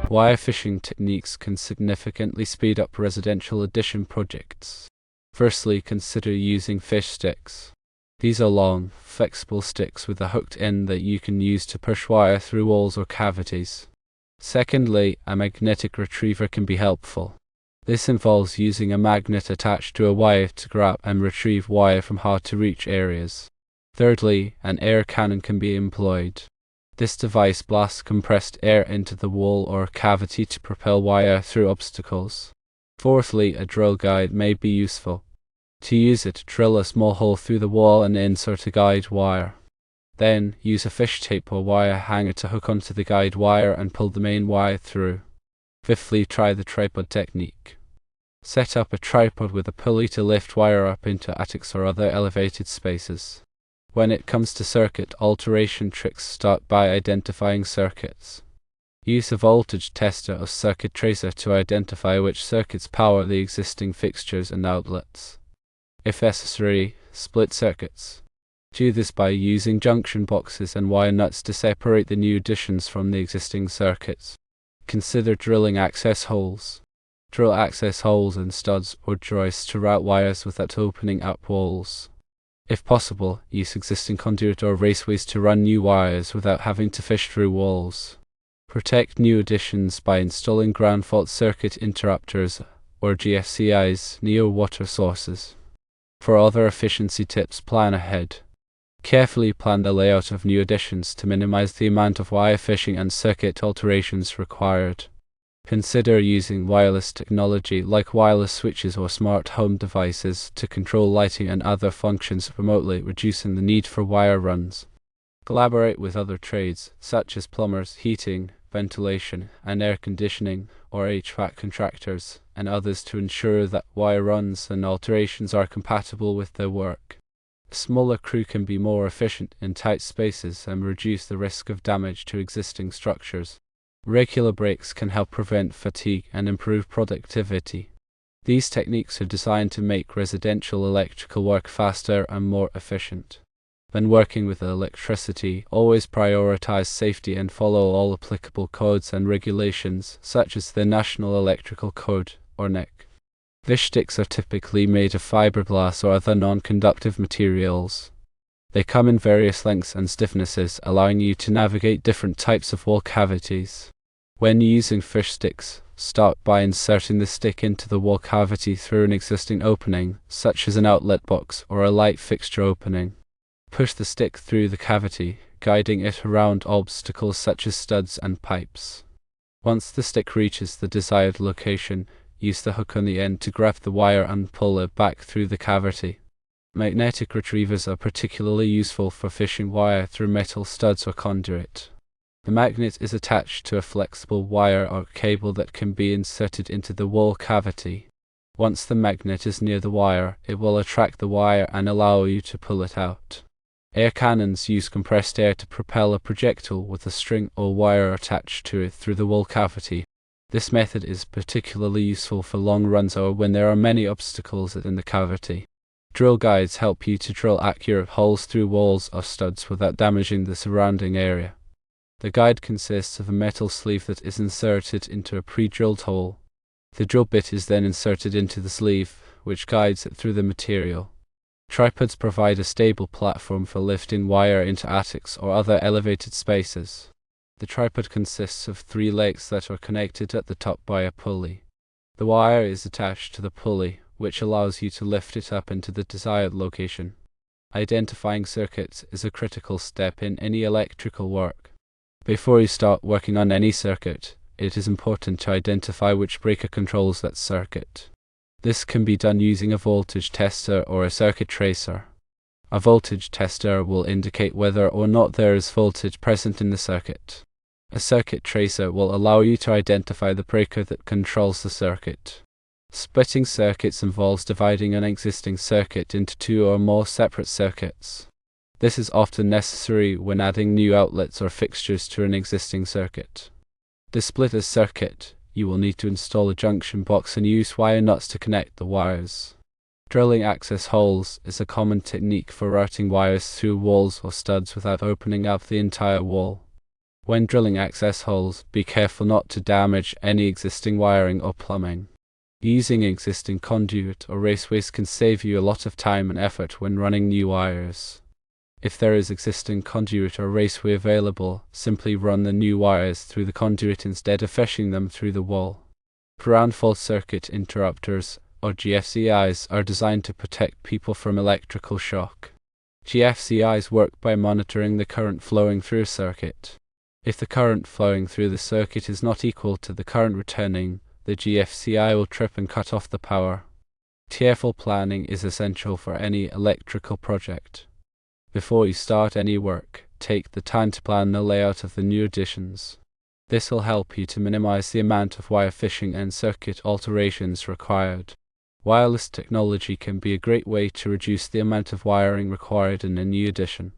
Wire fishing techniques can significantly speed up residential addition projects. Firstly, consider using fish sticks. These are long, flexible sticks with a hooked end that you can use to push wire through walls or cavities. Secondly, a magnetic retriever can be helpful. This involves using a magnet attached to a wire to grab and retrieve wire from hard-to-reach areas. Thirdly, an air cannon can be employed. This device blasts compressed air into the wall or cavity to propel wire through obstacles. Fourthly, a drill guide may be useful. To use it, drill a small hole through the wall and insert a guide wire. Then, use a fish tape or wire hanger to hook onto the guide wire and pull the main wire through. Fifthly, try the tripod technique. Set up a tripod with a pulley to lift wire up into attics or other elevated spaces. When it comes to circuit alteration tricks, start by identifying circuits. Use a voltage tester or circuit tracer to identify which circuits power the existing fixtures and outlets. If necessary, split circuits. Do this by using junction boxes and wire nuts to separate the new additions from the existing circuits. Consider drilling access holes. Drill access holes in studs or joists to route wires without opening up walls. If possible, use existing conduit or raceways to run new wires without having to fish through walls. Protect new additions by installing ground fault circuit interrupters or GFCIs near water sources. For other efficiency tips, plan ahead. Carefully plan the layout of new additions to minimize the amount of wire fishing and circuit alterations required. Consider using wireless technology like wireless switches or smart home devices to control lighting and other functions remotely, reducing the need for wire runs. Collaborate with other trades, such as plumbers, heating, ventilation, and air conditioning, or HVAC contractors, and others to ensure that wire runs and alterations are compatible with their work. A smaller crew can be more efficient in tight spaces and reduce the risk of damage to existing structures. Regular breaks can help prevent fatigue and improve productivity. These techniques are designed to make residential electrical work faster and more efficient. When working with electricity, always prioritize safety and follow all applicable codes and regulations, such as the National Electrical Code, or NEC. Fish sticks are typically made of fiberglass or other non-conductive materials. They come in various lengths and stiffnesses, allowing you to navigate different types of wall cavities. When using fish sticks, start by inserting the stick into the wall cavity through an existing opening, such as an outlet box or a light fixture opening. Push the stick through the cavity, guiding it around obstacles such as studs and pipes. Once the stick reaches the desired location, use the hook on the end to grab the wire and pull it back through the cavity. Magnetic retrievers are particularly useful for fishing wire through metal studs or conduit. The magnet is attached to a flexible wire or cable that can be inserted into the wall cavity. Once the magnet is near the wire, it will attract the wire and allow you to pull it out. Air cannons use compressed air to propel a projectile with a string or wire attached to it through the wall cavity. This method is particularly useful for long runs or when there are many obstacles in the cavity. Drill guides help you to drill accurate holes through walls or studs without damaging the surrounding area. The guide consists of a metal sleeve that is inserted into a pre-drilled hole. The drill bit is then inserted into the sleeve, which guides it through the material. Tripods provide a stable platform for lifting wire into attics or other elevated spaces. The tripod consists of 3 legs that are connected at the top by a pulley. The wire is attached to the pulley, which allows you to lift it up into the desired location. Identifying circuits is a critical step in any electrical work. Before you start working on any circuit, it is important to identify which breaker controls that circuit. This can be done using a voltage tester or a circuit tracer. A voltage tester will indicate whether or not there is voltage present in the circuit. A circuit tracer will allow you to identify the breaker that controls the circuit. Splitting circuits involves dividing an existing circuit into 2 or more separate circuits. This is often necessary when adding new outlets or fixtures to an existing circuit. To split a circuit, you will need to install a junction box and use wire nuts to connect the wires. Drilling access holes is a common technique for routing wires through walls or studs without opening up the entire wall. When drilling access holes, be careful not to damage any existing wiring or plumbing. Using existing conduit or raceways can save you a lot of time and effort when running new wires. If there is existing conduit or raceway available, simply run the new wires through the conduit instead of fishing them through the wall. Ground fault circuit interrupters, or GFCIs, are designed to protect people from electrical shock. GFCIs work by monitoring the current flowing through a circuit. If the current flowing through the circuit is not equal to the current returning, the GFCI will trip and cut off the power. Careful planning is essential for any electrical project. Before you start any work, take the time to plan the layout of the new additions. This will help you to minimize the amount of wire fishing and circuit alterations required. Wireless technology can be a great way to reduce the amount of wiring required in a new addition.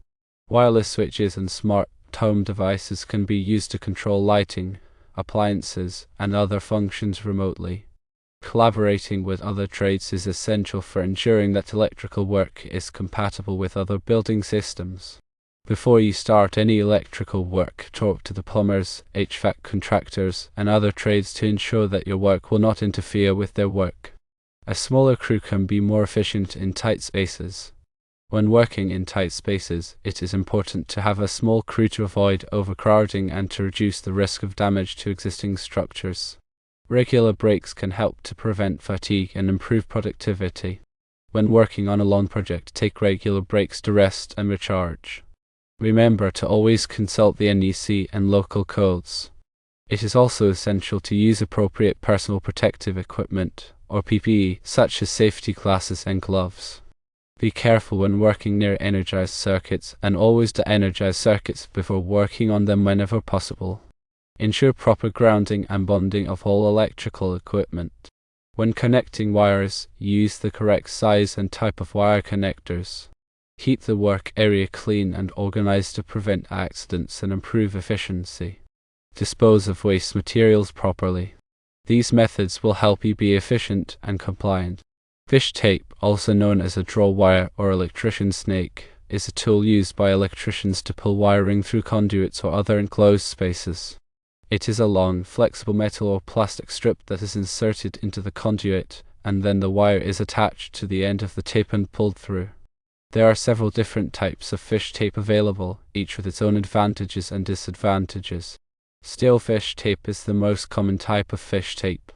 Wireless switches and smart home devices can be used to control lighting, appliances, and other functions remotely. Collaborating with other trades is essential for ensuring that electrical work is compatible with other building systems. Before you start any electrical work, talk to the plumbers, HVAC contractors, and other trades to ensure that your work will not interfere with their work. A smaller crew can be more efficient in tight spaces. When working in tight spaces, it is important to have a small crew to avoid overcrowding and to reduce the risk of damage to existing structures. Regular breaks can help to prevent fatigue and improve productivity. When working on a long project, take regular breaks to rest and recharge. Remember to always consult the NEC and local codes. It is also essential to use appropriate personal protective equipment, or PPE, such as safety glasses and gloves. Be careful when working near energized circuits, and always de-energize circuits before working on them whenever possible. Ensure proper grounding and bonding of all electrical equipment. When connecting wires, use the correct size and type of wire connectors. Keep the work area clean and organized to prevent accidents and improve efficiency. Dispose of waste materials properly. These methods will help you be efficient and compliant. Fish tape, also known as a draw wire or electrician snake, is a tool used by electricians to pull wiring through conduits or other enclosed spaces. It is a long, flexible metal or plastic strip that is inserted into the conduit, and then the wire is attached to the end of the tape and pulled through. There are several different types of fish tape available, each with its own advantages and disadvantages. Steel fish tape is the most common type of fish tape.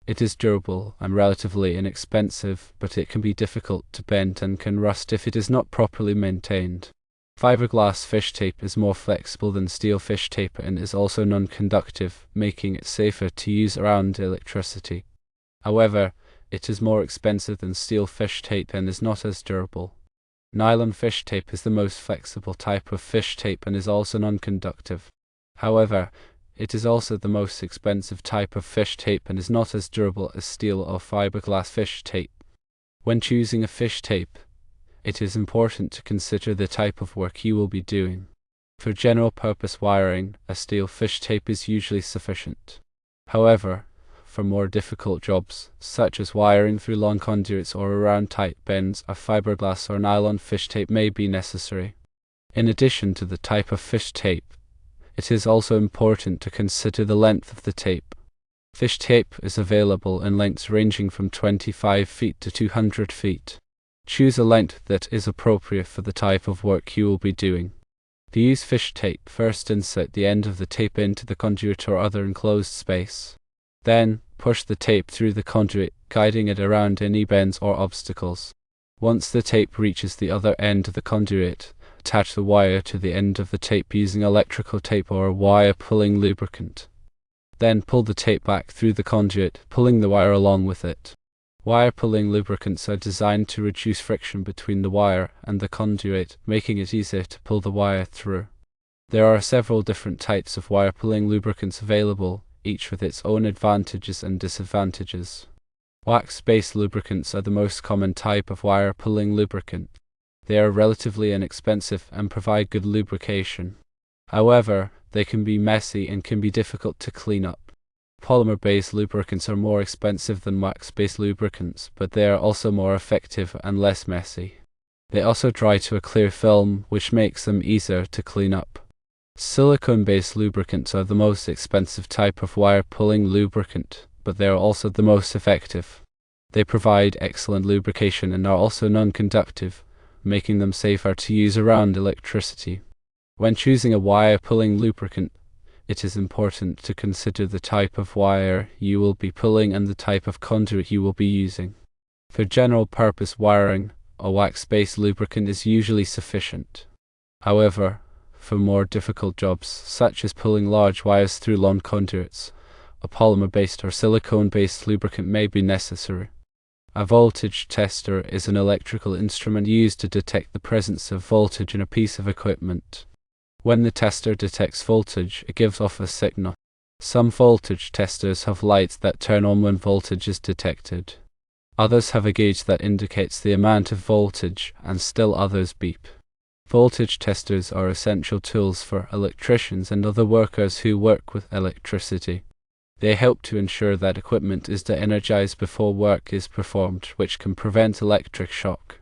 It is durable and relatively inexpensive, but it can be difficult to bend and can rust if it is not properly maintained. Fiberglass fish tape is more flexible than steel fish tape and is also non-conductive, making it safer to use around electricity. However, it is more expensive than steel fish tape and is not as durable. Nylon fish tape is the most flexible type of fish tape and is also non-conductive. However, it is also the most expensive type of fish tape and is not as durable as steel or fiberglass fish tape. When choosing a fish tape, it is important to consider the type of work you will be doing. For general purpose wiring, a steel fish tape is usually sufficient. However, for more difficult jobs, such as wiring through long conduits or around tight bends, a fiberglass or nylon fish tape may be necessary. In addition to the type of fish tape, it is also important to consider the length of the tape. Fish tape is available in lengths ranging from 25 feet to 200 feet. Choose a length that is appropriate for the type of work you will be doing. To use fish tape, first insert the end of the tape into the conduit or other enclosed space. Then, push the tape through the conduit, guiding it around any bends or obstacles. Once the tape reaches the other end of the conduit, attach the wire to the end of the tape using electrical tape or a wire pulling lubricant. Then pull the tape back through the conduit, pulling the wire along with it. Wire pulling lubricants are designed to reduce friction between the wire and the conduit, making it easier to pull the wire through. There are several different types of wire pulling lubricants available, each with its own advantages and disadvantages. Wax-based lubricants are the most common type of wire pulling lubricant. They are relatively inexpensive and provide good lubrication. However, they can be messy and can be difficult to clean up. Polymer-based lubricants are more expensive than wax-based lubricants, but they are also more effective and less messy. They also dry to a clear film, which makes them easier to clean up. Silicone-based lubricants are the most expensive type of wire-pulling lubricant, but they are also the most effective. They provide excellent lubrication and are also non-conductive, making them safer to use around electricity. When choosing a wire-pulling lubricant, it is important to consider the type of wire you will be pulling and the type of conduit you will be using. For general-purpose wiring, a wax-based lubricant is usually sufficient. However, for more difficult jobs, such as pulling large wires through long conduits, a polymer-based or silicone-based lubricant may be necessary. A voltage tester is an electrical instrument used to detect the presence of voltage in a piece of equipment. When the tester detects voltage, it gives off a signal. Some voltage testers have lights that turn on when voltage is detected. Others have a gauge that indicates the amount of voltage, and still others beep. Voltage testers are essential tools for electricians and other workers who work with electricity. They help to ensure that equipment is de-energized before work is performed, which can prevent electric shock.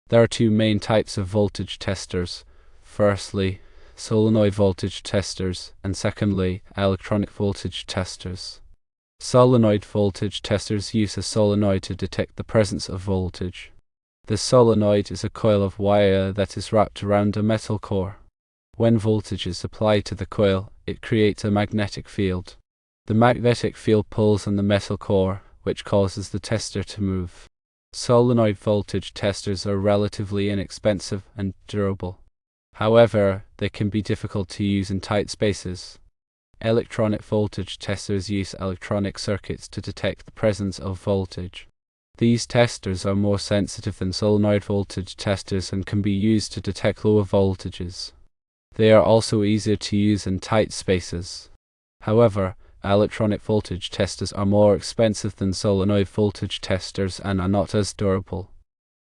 There are two main types of voltage testers. Firstly, solenoid voltage testers, and secondly, electronic voltage testers. Solenoid voltage testers use a solenoid to detect the presence of voltage. The solenoid is a coil of wire that is wrapped around a metal core. When voltage is applied to the coil, it creates a magnetic field. The magnetic field pulls on the metal core, which causes the tester to move. Solenoid voltage testers are relatively inexpensive and durable. However, they can be difficult to use in tight spaces. Electronic voltage testers use electronic circuits to detect the presence of voltage. These testers are more sensitive than solenoid voltage testers and can be used to detect lower voltages. They are also easier to use in tight spaces. However, electronic voltage testers are more expensive than solenoid voltage testers and are not as durable.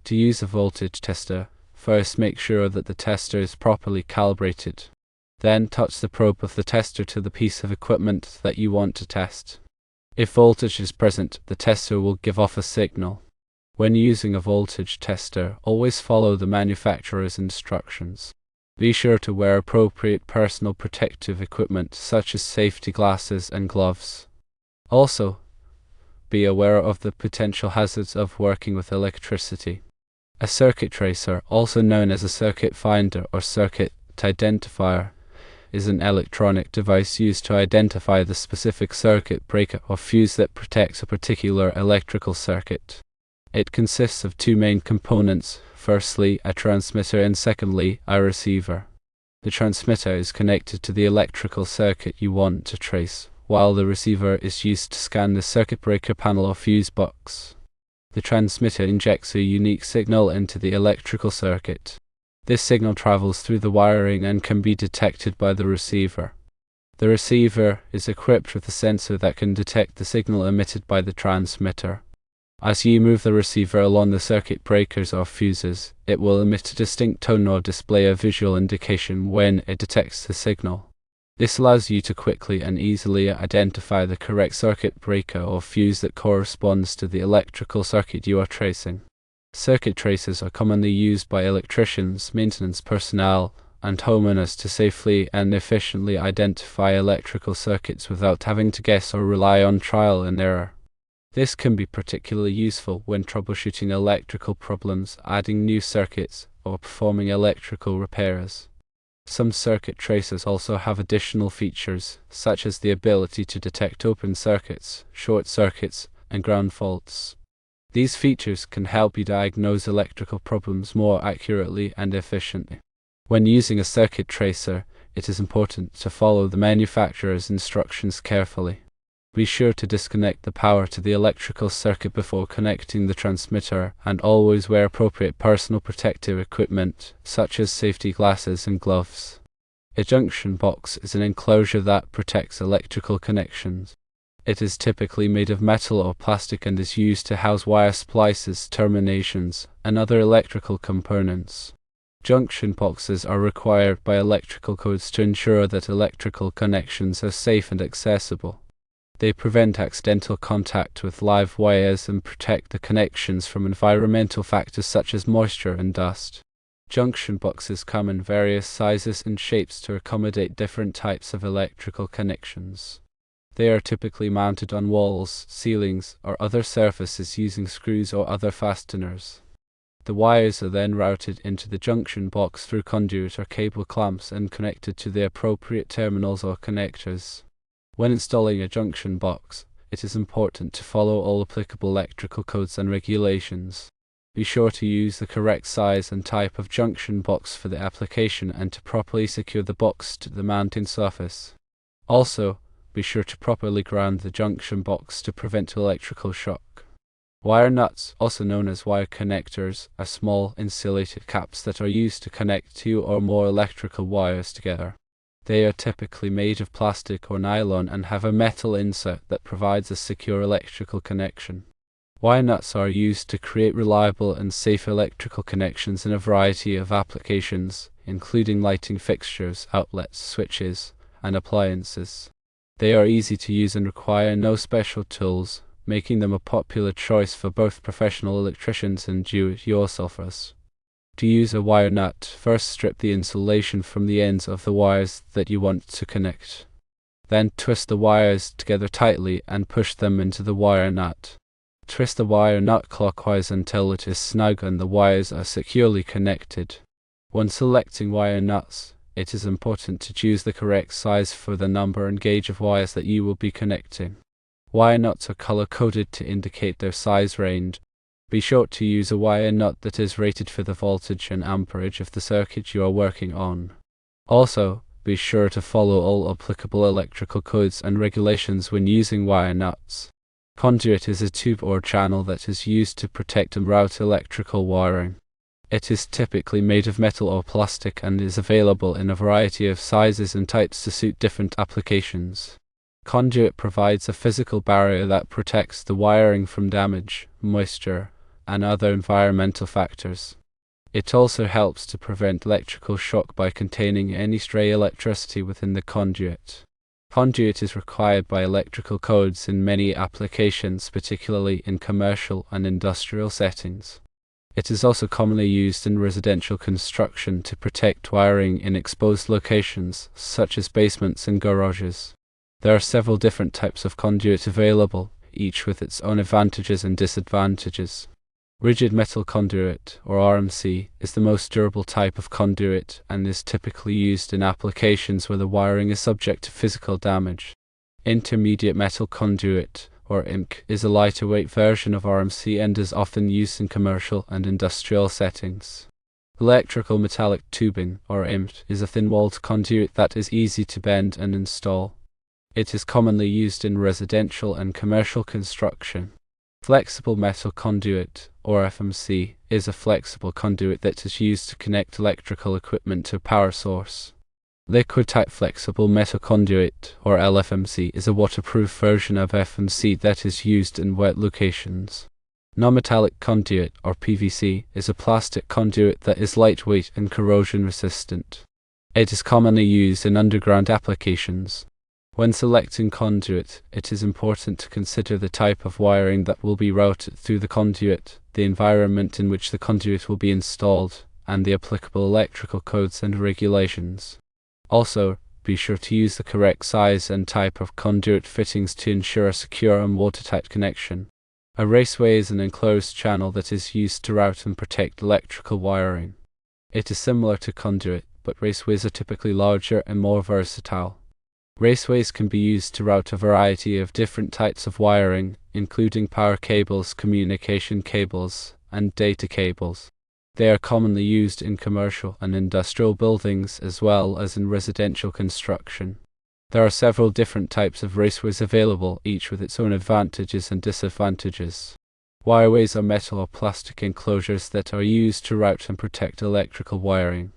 To use a voltage tester, first make sure that the tester is properly calibrated. Then touch the probe of the tester to the piece of equipment that you want to test. If voltage is present, the tester will give off a signal. When using a voltage tester, always follow the manufacturer's instructions. Be sure to wear appropriate personal protective equipment such as safety glasses and gloves. Also, be aware of the potential hazards of working with electricity. A circuit tracer, also known as a circuit finder or circuit identifier, is an electronic device used to identify the specific circuit breaker or fuse that protects a particular electrical circuit. It consists of two main components, firstly a transmitter and secondly a receiver. The transmitter is connected to the electrical circuit you want to trace, while the receiver is used to scan the circuit breaker panel or fuse box. The transmitter injects a unique signal into the electrical circuit. This signal travels through the wiring and can be detected by the receiver. The receiver is equipped with a sensor that can detect the signal emitted by the transmitter. As you move the receiver along the circuit breakers or fuses, it will emit a distinct tone or display a visual indication when it detects the signal. This allows you to quickly and easily identify the correct circuit breaker or fuse that corresponds to the electrical circuit you are tracing. Circuit tracers are commonly used by electricians, maintenance personnel, and homeowners to safely and efficiently identify electrical circuits without having to guess or rely on trial and error. This can be particularly useful when troubleshooting electrical problems, adding new circuits, or performing electrical repairs. Some circuit tracers also have additional features, such as the ability to detect open circuits, short circuits, and ground faults. These features can help you diagnose electrical problems more accurately and efficiently. When using a circuit tracer, it is important to follow the manufacturer's instructions carefully. Be sure to disconnect the power to the electrical circuit before connecting the transmitter, and always wear appropriate personal protective equipment, such as safety glasses and gloves. A junction box is an enclosure that protects electrical connections. It is typically made of metal or plastic and is used to house wire splices, terminations, and other electrical components. Junction boxes are required by electrical codes to ensure that electrical connections are safe and accessible. They prevent accidental contact with live wires and protect the connections from environmental factors such as moisture and dust. Junction boxes come in various sizes and shapes to accommodate different types of electrical connections. They are typically mounted on walls, ceilings, or other surfaces using screws or other fasteners. The wires are then routed into the junction box through conduit or cable clamps and connected to the appropriate terminals or connectors. When installing a junction box, it is important to follow all applicable electrical codes and regulations. Be sure to use the correct size and type of junction box for the application and to properly secure the box to the mounting surface. Also, be sure to properly ground the junction box to prevent electrical shock. Wire nuts, also known as wire connectors, are small insulated caps that are used to connect two or more electrical wires together. They are typically made of plastic or nylon and have a metal insert that provides a secure electrical connection. Wire nuts are used to create reliable and safe electrical connections in a variety of applications, including lighting fixtures, outlets, switches, and appliances. They are easy to use and require no special tools, making them a popular choice for both professional electricians and do-it-yourselfers. To use a wire nut, first strip the insulation from the ends of the wires that you want to connect. Then twist the wires together tightly and push them into the wire nut. Twist the wire nut clockwise until it is snug and the wires are securely connected. When selecting wire nuts, it is important to choose the correct size for the number and gauge of wires that you will be connecting. Wire nuts are color-coded to indicate their size range. Be sure to use a wire nut that is rated for the voltage and amperage of the circuit you are working on. Also, be sure to follow all applicable electrical codes and regulations when using wire nuts. Conduit is a tube or channel that is used to protect and route electrical wiring. It is typically made of metal or plastic and is available in a variety of sizes and types to suit different applications. Conduit provides a physical barrier that protects the wiring from damage, moisture, and other environmental factors. It also helps to prevent electrical shock by containing any stray electricity within the conduit. Conduit is required by electrical codes in many applications, particularly in commercial and industrial settings. It is also commonly used in residential construction to protect wiring in exposed locations, such as basements and garages. There are several different types of conduit available, each with its own advantages and disadvantages. Rigid metal conduit, or RMC, is the most durable type of conduit and is typically used in applications where the wiring is subject to physical damage. Intermediate metal conduit, or IMC, is a lighter weight version of RMC and is often used in commercial and industrial settings. Electrical metallic tubing, or IMT, is a thin-walled conduit that is easy to bend and install. It is commonly used in residential and commercial construction. Flexible metal conduit, or FMC, is a flexible conduit that is used to connect electrical equipment to a power source. Liquid-type flexible metal conduit, or LFMC, is a waterproof version of FMC that is used in wet locations. Non-metallic conduit, or PVC, is a plastic conduit that is lightweight and corrosion-resistant. It is commonly used in underground applications. When selecting conduit, it is important to consider the type of wiring that will be routed through the conduit, the environment in which the conduit will be installed, and the applicable electrical codes and regulations. Also, be sure to use the correct size and type of conduit fittings to ensure a secure and watertight connection. A raceway is an enclosed channel that is used to route and protect electrical wiring. It is similar to conduit, but raceways are typically larger and more versatile. Raceways can be used to route a variety of different types of wiring, including power cables, communication cables, and data cables. They are commonly used in commercial and industrial buildings as well as in residential construction. There are several different types of raceways available, each with its own advantages and disadvantages. Wireways are metal or plastic enclosures that are used to route and protect electrical wiring.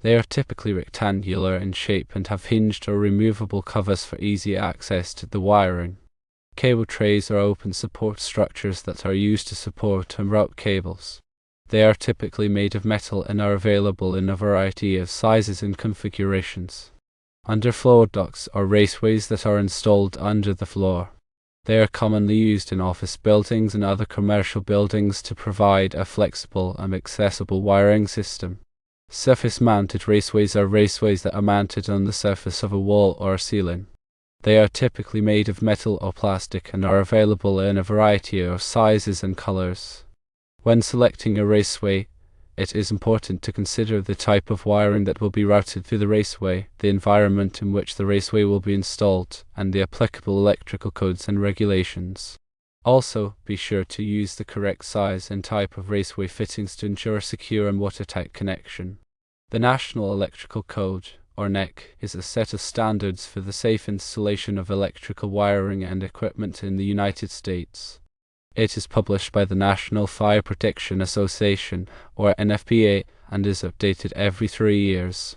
They are typically rectangular in shape and have hinged or removable covers for easy access to the wiring. Cable trays are open support structures that are used to support and route cables. They are typically made of metal and are available in a variety of sizes and configurations. Underfloor ducts are raceways that are installed under the floor. They are commonly used in office buildings and other commercial buildings to provide a flexible and accessible wiring system. Surface-mounted raceways are raceways that are mounted on the surface of a wall or a ceiling. They are typically made of metal or plastic and are available in a variety of sizes and colors. When selecting a raceway, it is important to consider the type of wiring that will be routed through the raceway, the environment in which the raceway will be installed, and the applicable electrical codes and regulations. Also, be sure to use the correct size and type of raceway fittings to ensure a secure and watertight connection. The National Electrical Code, or NEC, is a set of standards for the safe installation of electrical wiring and equipment in the United States. It is published by the National Fire Protection Association, or NFPA, and is updated every 3 years.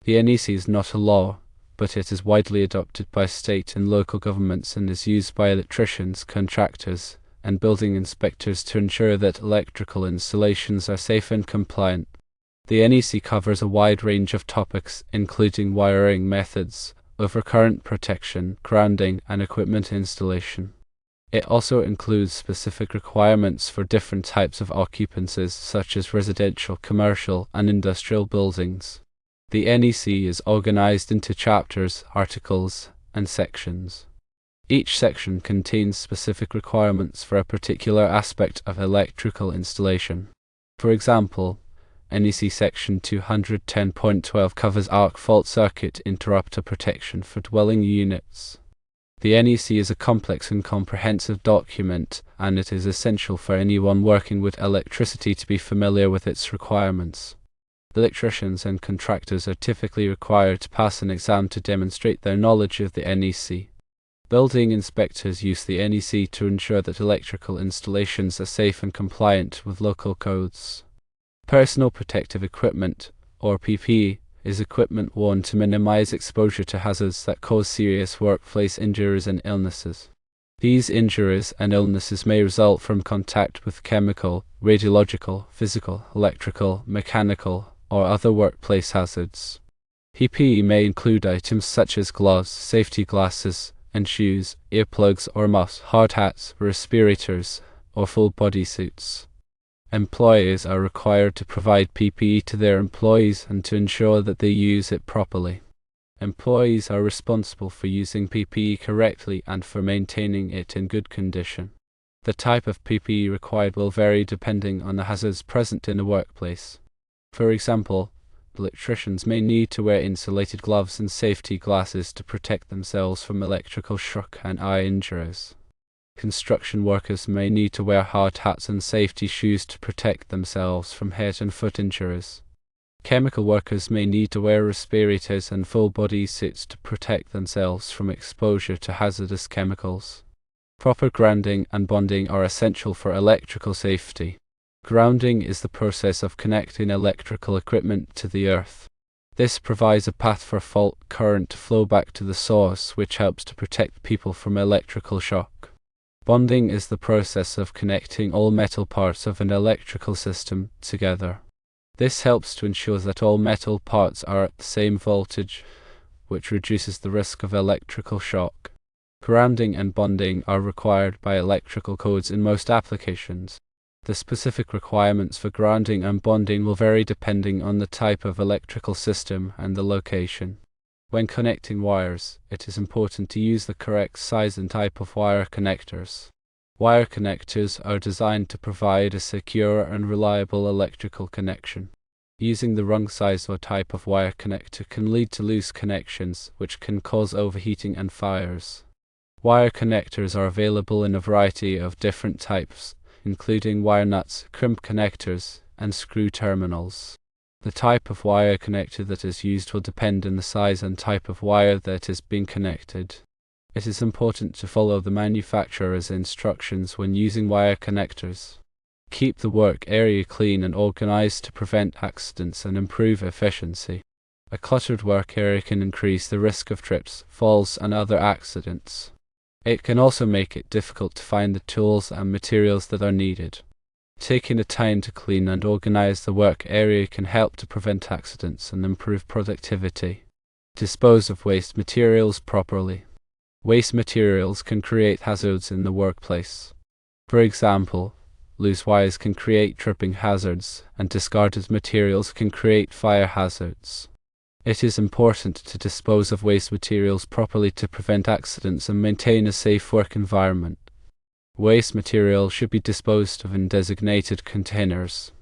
The NEC is not a law, but it is widely adopted by state and local governments and is used by electricians, contractors, and building inspectors to ensure that electrical installations are safe and compliant. The NEC covers a wide range of topics, including wiring methods, overcurrent protection, grounding, and equipment installation. It also includes specific requirements for different types of occupancies, such as residential, commercial, and industrial buildings. The NEC is organized into chapters, articles, and sections. Each section contains specific requirements for a particular aspect of electrical installation. For example, NEC Section 210.12 covers arc fault circuit interrupter protection for dwelling units. The NEC is a complex and comprehensive document, and it is essential for anyone working with electricity to be familiar with its requirements. Electricians and contractors are typically required to pass an exam to demonstrate their knowledge of the NEC. Building inspectors use the NEC to ensure that electrical installations are safe and compliant with local codes. Personal protective equipment, or PPE, is equipment worn to minimize exposure to hazards that cause serious workplace injuries and illnesses. These injuries and illnesses may result from contact with chemical, radiological, physical, electrical, mechanical, or other workplace hazards. PPE may include items such as gloves, safety glasses, and shoes, earplugs or masks, hard hats, respirators, or full body suits. Employers are required to provide PPE to their employees and to ensure that they use it properly. Employees are responsible for using PPE correctly and for maintaining it in good condition. The type of PPE required will vary depending on the hazards present in the workplace. For example, electricians may need to wear insulated gloves and safety glasses to protect themselves from electrical shock and eye injuries. Construction workers may need to wear hard hats and safety shoes to protect themselves from head and foot injuries. Chemical workers may need to wear respirators and full body suits to protect themselves from exposure to hazardous chemicals. Proper grounding and bonding are essential for electrical safety. Grounding is the process of connecting electrical equipment to the earth. This provides a path for fault current to flow back to the source, which helps to protect people from electrical shock. Bonding is the process of connecting all metal parts of an electrical system together. This helps to ensure that all metal parts are at the same voltage, which reduces the risk of electrical shock. Grounding and bonding are required by electrical codes in most applications. The specific requirements for grounding and bonding will vary depending on the type of electrical system and the location. When connecting wires, it is important to use the correct size and type of wire connectors. Wire connectors are designed to provide a secure and reliable electrical connection. Using the wrong size or type of wire connector can lead to loose connections, which can cause overheating and fires. Wire connectors are available in a variety of different types, including wire nuts, crimp connectors, and screw terminals. The type of wire connector that is used will depend on the size and type of wire that is being connected. It is important to follow the manufacturer's instructions when using wire connectors. Keep the work area clean and organized to prevent accidents and improve efficiency. A cluttered work area can increase the risk of trips, falls, and other accidents. It can also make it difficult to find the tools and materials that are needed. Taking the time to clean and organize the work area can help to prevent accidents and improve productivity. Dispose of waste materials properly. Waste materials can create hazards in the workplace. For example, Loose wires can create tripping hazards, and discarded materials can create fire hazards. It is important to dispose of waste materials properly to prevent accidents and maintain a safe work environment. Waste material should be disposed of in designated containers.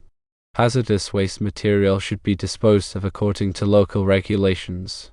Hazardous waste material should be disposed of according to local regulations.